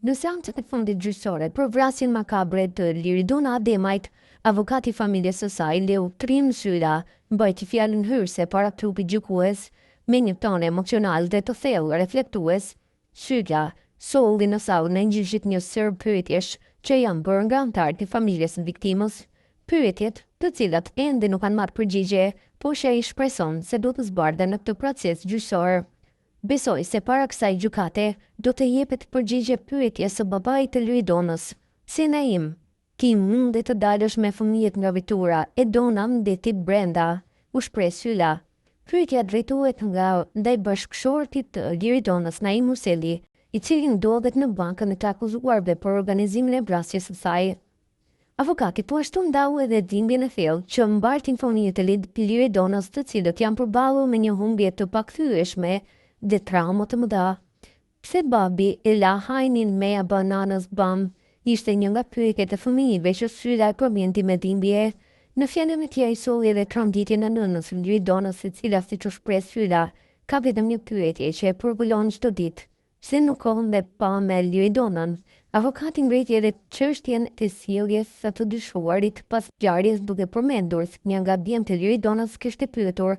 Në seancën e fundit gjyqësore për vrasjen makabre të Liridona Ademajt, avokati i familjes së saj, Leu Trim Sylla, mbajti fjalën hyrëse para trupit gjykues me një tonë emocional dhe të thellë reflektues. Sylla solli në sallën e gjyqit një sër pyetjesh që janë bërë nga anëtarët e familjes së viktimës, pyetjet të cilat ende nuk kanë marrë përgjigje, por që ai shpreson se do të zbardhen në këtë proces gjyqësor. Besoj se para kësaj gjykate do të jepet përgjigje pyetjes së babait të Liridonës. Si Naim, ti mundet të dalësh me fëmijët nga vitura e dona ndeti brenda, u shpreh Sylla. Pyetja drejtohet nga ndaj bashkëshortit të Liridonës, Naim Museli, i cili ndodhet në bankën e të akuzuarve për organizimin e vrasjes së saj. Avokati po ashtu ndau edhe dhimbjen e thellë që mbartin fëmijët e Liridonës, të cilët janë përballur me një humbje të pakthyeshme dhe trauma të mëdha. Pse babi e la hajnin me bananës bam ishte një nga pyetjet e fëmijëve që Sylla e përmendi me dhimbje. Në fjalën e tij ai solli edhe traditjen e nënës së Liridonës, e cila siç u shpreh Sylla, ka vetëm një pyetje që e përvullon çdo ditë. Se nuk kohën dhe pa me Liridonën. Avokati ngriti edhe çështjen e sjelljes së të dyshuarit pas ngjarjes, duke përmendur se një nga djemtë e Liridonës kishte pyetur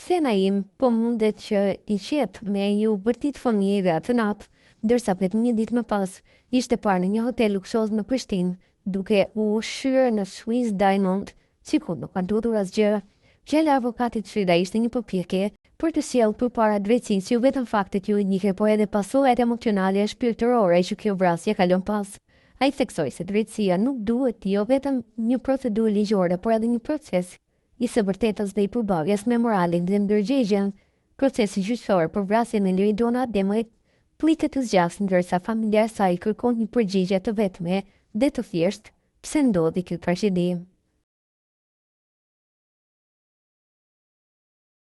pse Naim po mundet që i qep me ju vërtit fëmijëve atë natë, ndërsa vetëm një ditë më pas ishte parë në një hotel luksoz në Prishtinë, duke u ushqyer në Swiss Diamond, sikur nuk ka ndodhur asgjë. Fjala e avokatit Sylla ishte një përpjekje për të sjellë përpara drejtësisë jo vetëm faktet juridike, por edhe pasojat emocionale e shpirtërore që kjo vrasje kalon pas. Ai theksoi se drejtësia nuk duhet jo vetëm një procedurë ligjore, por edhe një proces i së vërtetës dhe i përballjes me moralin dhe ndërgjegjen. Procesi gjyqësor për vrasjen e Liridona Ademajt pritet të zgjasë, ndërsa familja e saj kërkon një përgjigje të vetme dhe të thjeshtë pse ndodhi ky tragedi.